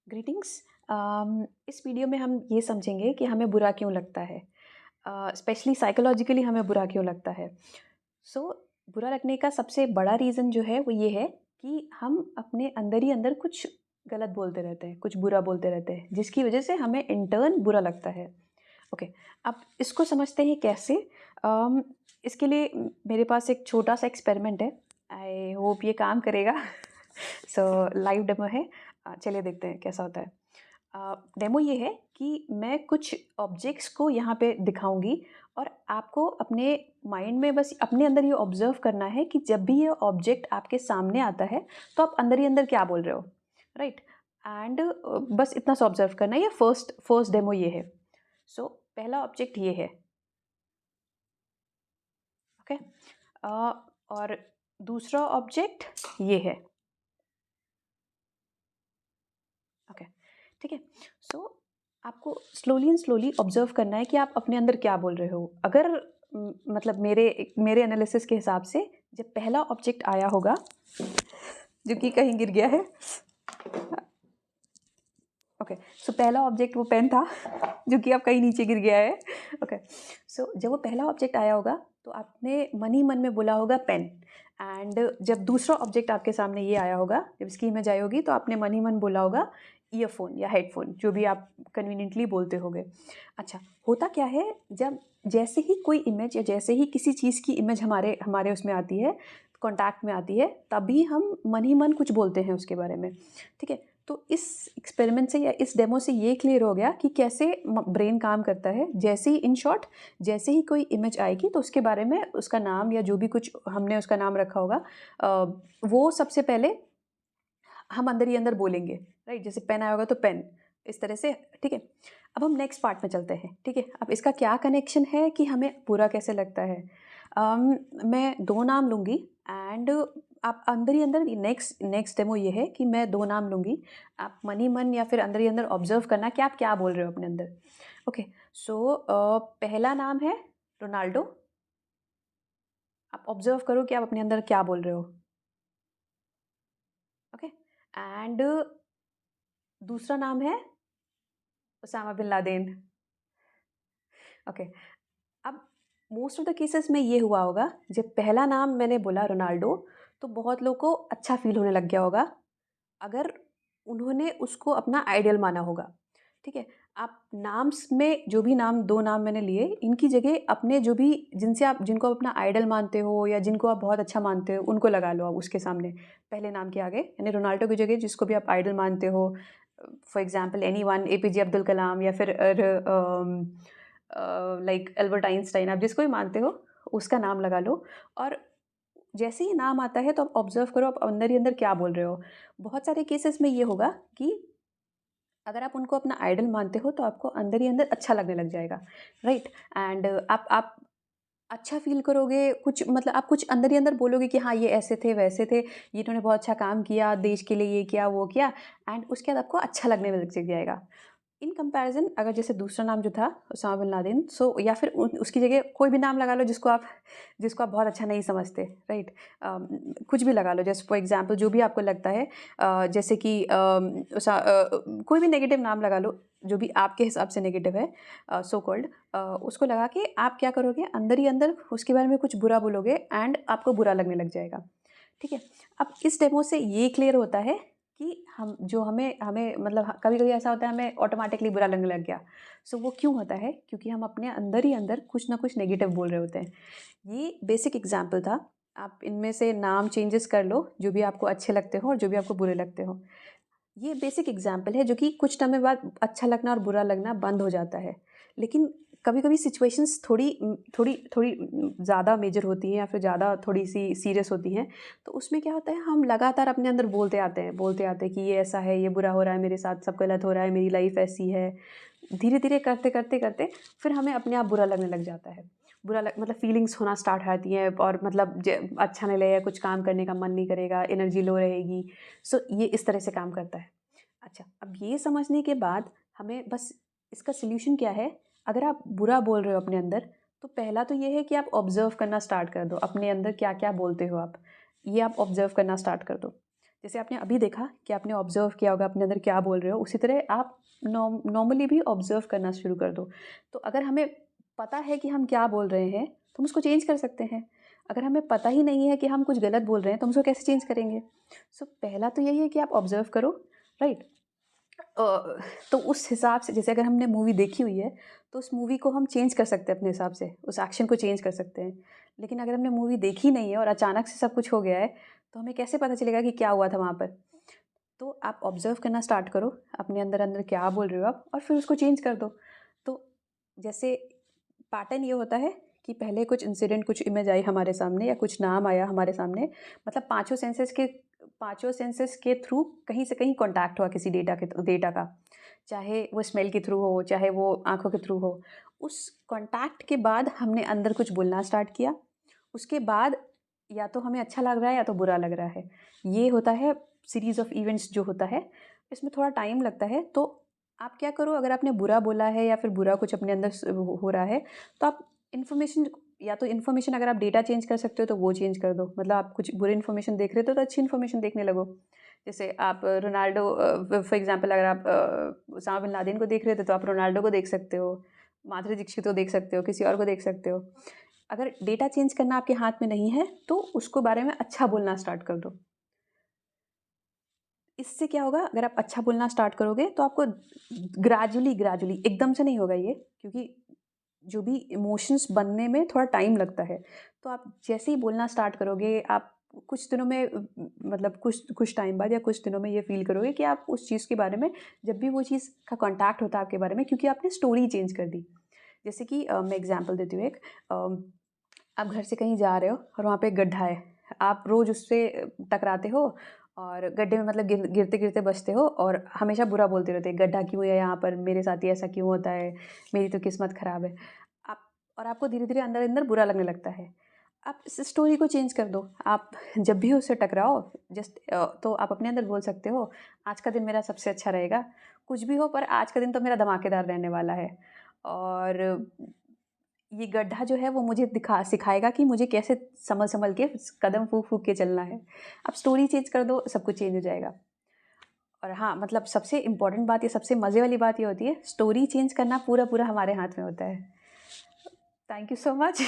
Greetings. इस video में हम ये समझेंगे कि हमें बुरा क्यों लगता है, स्पेशली साइकोलॉजिकली हमें बुरा क्यों लगता है। सो बुरा लगने का सबसे बड़ा रीज़न जो है वो ये है कि हम अपने अंदर ही अंदर कुछ गलत बोलते रहते हैं, कुछ बुरा बोलते रहते हैं, जिसकी वजह से हमें इन टर्न बुरा लगता है। ओके, अब इसको समझते हैं कैसे। अम, इसके लिए मेरे पास एक छोटा सा एक्सपेरिमेंट है। आई होप ये काम करेगा। सो लाइव डेमो है। चलिए देखते हैं कैसा होता है। डेमो ये है कि मैं कुछ ऑब्जेक्ट्स को यहाँ पे दिखाऊंगी और आपको अपने माइंड में बस अपने अंदर ये ऑब्जर्व करना है कि जब भी ये ऑब्जेक्ट आपके सामने आता है तो आप अंदर ही अंदर क्या बोल रहे हो, राइट। एंड बस इतना सा ऑब्जर्व करना है। ये फर्स्ट फर्स्ट डेमो ये है। सो पहला ऑब्जेक्ट ये है, ओके। और दूसरा ऑब्जेक्ट ये है, ओके। ठीक है। सो आपको स्लोली एंड स्लोली ऑब्जर्व करना है कि आप अपने अंदर क्या बोल रहे हो। अगर मतलब मेरे मेरे एनालिसिस के हिसाब से जब पहला ऑब्जेक्ट आया होगा जो कि कहीं गिर गया है, ओके। सो पहला ऑब्जेक्ट वो पेन था जो कि अब कहीं नीचे गिर गया है, ओके। सो जब वो पहला ऑब्जेक्ट आया होगा तो आपने मन ही मन में बोला होगा पेन। एंड जब दूसरा ऑब्जेक्ट आपके सामने ये आया होगा, जब इसकी इमेज आई होगी, तो आपने मन ही मन बोला होगा ईयरफोन या हेडफोन, जो भी आप कन्वीनियंटली बोलते होगे। अच्छा, होता क्या है, जब जैसे ही कोई इमेज या जैसे ही किसी चीज़ की इमेज हमारे हमारे उसमें आती है, कॉन्टैक्ट में आती है, तभी हम मन ही मन कुछ बोलते हैं उसके बारे में। ठीक है। तो इस एक्सपेरिमेंट से या इस डेमो से ये क्लियर हो गया कि कैसे ब्रेन काम करता है। जैसे ही, इन शॉर्ट, जैसे ही कोई इमेज आएगी तो उसके बारे में, उसका नाम या जो भी कुछ हमने उसका नाम रखा होगा, वो सबसे पहले हम अंदर ही अंदर बोलेंगे, राइट। जैसे पेन आया होगा तो पेन, इस तरह से। ठीक है। अब हम नेक्स्ट पार्ट में चलते हैं। ठीक है। अब इसका क्या कनेक्शन है कि हमें बुरा कैसे लगता है। मैं दो नाम लूँगी एंड आप अंदर ही अंदर, नेक्स्ट नेक्स्ट डेमो ये है कि मैं दो नाम लूँगी। आप मन ही मन या फिर अंदर ही अंदर ऑब्जर्व करना कि आप क्या बोल रहे हो अपने अंदर। ओके। सो पहला नाम है रोनाल्डो। आप ऑब्जर्व करो कि आप अपने अंदर क्या बोल रहे हो, ओके। एंड दूसरा नाम है उसामा बिन लादेन, ओके। अब मोस्ट ऑफ द केसेस में ये हुआ होगा, जब पहला नाम मैंने बोला रोनाल्डो, तो बहुत लोगों को अच्छा फील होने लग गया होगा, अगर उन्होंने उसको अपना आइडियल माना होगा। ठीक है। आप नाम्स में जो भी नाम, दो नाम मैंने लिए, इनकी जगह अपने जो भी, जिनसे आप, जिनको आप अपना आइडल मानते हो या जिनको आप बहुत अच्छा मानते हो, उनको लगा लो आप उसके सामने, पहले नाम के आगे। यानी रोनाल्डो की जगह जिसको भी आप आइडल मानते हो, for example any one, APJ Abdul Kalam, या फिर लाइक एल्बर्ट आइंस्टाइन, आप जिसको भी मानते हो उसका नाम लगा लो। और जैसे ही नाम आता है तो आप ऑब्जर्व करो आप अंदर ही अंदर क्या बोल रहे हो। बहुत सारे केसेस में ये होगा कि अगर आप उनको अपना आइडल मानते हो तो आपको अंदर ही अंदर अच्छा लगने लग जाएगा, राइट। एंड आप अच्छा फील करोगे, कुछ मतलब आप कुछ अंदर ही अंदर बोलोगे कि हाँ ये ऐसे थे वैसे थे, ये इन्होंने बहुत अच्छा काम किया देश के लिए, ये किया वो किया। एंड उसके बाद आपको अच्छा लगने लग जाएगा। इन कंपैरिजन, अगर जैसे दूसरा नाम जो था उसामा बिन लादेन, सो या फिर उसकी जगह कोई भी नाम लगा लो जिसको आप बहुत अच्छा नहीं समझते, राइट। कुछ भी लगा लो, जैसे फॉर एग्जांपल जो भी आपको लगता है, जैसे कि कोई भी नेगेटिव नाम लगा लो जो भी आपके हिसाब से नेगेटिव है, सो कॉल्ड, उसको लगा के आप क्या करोगे, अंदर ही अंदर उसके बारे में कुछ बुरा बोलोगे एंड आपको बुरा लगने लग जाएगा। ठीक है। अब इस डेमो से ये क्लियर होता है कि हम जो हमें हमें मतलब कभी कभी ऐसा होता है हमें ऑटोमेटिकली बुरा लगने लग गया। सो वो क्यों होता है, क्योंकि हम अपने अंदर ही अंदर कुछ ना कुछ नेगेटिव बोल रहे होते हैं। ये बेसिक एग्जाम्पल था। आप इनमें से नाम चेंजेस कर लो जो भी आपको अच्छे लगते हो और जो भी आपको बुरे लगते हो। ये बेसिक एग्जाम्पल है जो कि कुछ टाइम बाद अच्छा लगना और बुरा लगना बंद हो जाता है। लेकिन कभी कभी सिचुएशंस थोड़ी थोड़ी थोड़ी ज़्यादा मेजर होती हैं या फिर ज़्यादा थोड़ी सी सीरियस होती हैं, तो उसमें क्या होता है, हम लगातार अपने अंदर बोलते आते हैं कि ये ऐसा है, ये बुरा हो रहा है मेरे साथ, सब गलत हो रहा है, मेरी लाइफ ऐसी है। धीरे धीरे करते करते करते फिर हमें अपने आप बुरा लगने लग जाता है। मतलब फीलिंग्स होना स्टार्ट होती हैं और मतलब अच्छा नहीं लगेगा, कुछ काम करने का मन नहीं करेगा, एनर्जी लो रहेगी। सो ये इस तरह से काम करता है। अच्छा, अब ये समझने के बाद हमें बस इसका सॉल्यूशन क्या है। अगर आप बुरा बोल रहे हो अपने अंदर, तो पहला तो ये है कि आप ऑब्जर्व करना स्टार्ट कर दो, अपने अंदर क्या क्या बोलते हो आप, ये आप ऑब्जर्व करना स्टार्ट कर दो। जैसे आपने अभी देखा कि आपने ऑब्ज़र्व किया होगा अपने अंदर क्या बोल रहे हो, उसी तरह आप नॉर्मली भी ऑब्ज़र्व करना शुरू कर दो। तो अगर हमें पता है कि हम क्या बोल रहे हैं, तो हम उसको चेंज कर सकते हैं। अगर हमें पता ही नहीं है कि हम कुछ गलत बोल रहे हैं, तो हम उसको कैसे चेंज करेंगे? सो पहला तो यही है कि आप ऑब्ज़र्व करो, राइट? तो उस हिसाब से जैसे अगर हमने मूवी देखी हुई है, तो उस मूवी को हम चेंज कर सकते हैं अपने हिसाब से, उस एक्शन को चेंज कर सकते हैं। लेकिन अगर हमने मूवी देखी नहीं है और अचानक से सब कुछ हो गया है, तो हमें कैसे पता चलेगा कि क्या हुआ था वहाँ पर? तो आप ऑब्ज़र्व करना स्टार्ट करो, अपने अंदर-अंदर क्या बोल रहे हो आप और फिर उसको चेंज कर दो। तो जैसे पैटर्न ये होता है कि पहले कुछ इंसिडेंट, कुछ इमेज आई हमारे सामने या कुछ नाम आया हमारे सामने, मतलब पाँचों सेंसेस के थ्रू कहीं से कहीं कॉन्टैक्ट हुआ किसी डेटा का। चाहे वो स्मेल के थ्रू हो, चाहे वो आँखों के थ्रू हो। उस कॉन्टैक्ट के बाद हमने अंदर कुछ बोलना स्टार्ट किया। उसके बाद या तो हमें अच्छा लग रहा है या तो बुरा लग रहा है। ये होता है सीरीज़ ऑफ इवेंट्स जो होता है, इसमें थोड़ा टाइम लगता है। तो आप क्या करो, अगर आपने बुरा बोला है या फिर बुरा कुछ अपने अंदर हो रहा है, तो आप इन्फॉर्मेशन या तो इन्फॉर्मेशन अगर आप डेटा चेंज कर सकते हो तो वो चेंज कर दो। मतलब आप कुछ बुरी इन्फॉर्मेशन देख रहे थे तो अच्छी इन्फॉर्मेशन देखने लगो। जैसे आप रोनाल्डो फॉर एग्ज़ाम्पल अगर आप उसामा बिन लादेन को देख रहे थे तो आप रोनाल्डो को देख सकते हो, माधुरी दीक्षित को देख सकते हो, किसी और को देख सकते हो। अगर डेटा चेंज करना आपके हाथ में नहीं है, तो उसको बारे में अच्छा बोलना स्टार्ट कर दो। इससे क्या होगा, अगर आप अच्छा बोलना स्टार्ट करोगे तो आपको ग्रेजुअली एकदम से नहीं होगा ये, क्योंकि जो भी इमोशंस बनने में थोड़ा टाइम लगता है। तो आप जैसे ही बोलना स्टार्ट करोगे, आप कुछ दिनों में मतलब कुछ टाइम बाद या कुछ दिनों में ये फ़ील करोगे कि आप उस चीज़ के बारे में, जब भी वो चीज़ का कॉन्टैक्ट होता है आपके बारे में, क्योंकि आपने स्टोरी चेंज कर दी। जैसे कि मैं एग्ज़ाम्पल देती हूँ एक। आप घर से कहीं जा रहे हो और वहाँ पे एक गड्ढा है। आप रोज़ उससे टकराते हो और गड्ढे में मतलब गिरते-गिरते बचते हो और हमेशा बुरा बोलते रहते हो, गड्ढा क्यों है यहाँ पर? मेरे साथ ही ऐसा क्यों होता है? मेरी तो किस्मत ख़राब है। आप और आपको धीरे-धीरे अंदर-अंदर बुरा लगने लगता है। आप इस स्टोरी को चेंज कर दो। आप जब भी उससे टकराओ, तो आप अपने अंदर बोल सकते हो, आज का दिन मेरा सबसे अच्छा रहेगा। कुछ भी हो पर आज का दिन तो मेरा धमाकेदार रहने वाला है। और ये गड्ढा जो है वो मुझे दिखा सिखाएगा कि मुझे कैसे संभल-संभल के कदम फूँक-फूँक के चलना है। आप स्टोरी चेंज कर दो, सब कुछ चेंज हो जाएगा। और हाँ, मतलब सबसे इम्पोर्टेंट बात, ये सबसे मज़े वाली बात ये होती है, स्टोरी चेंज करना पूरा-पूरा हमारे हाथ में होता है। Thank you so much.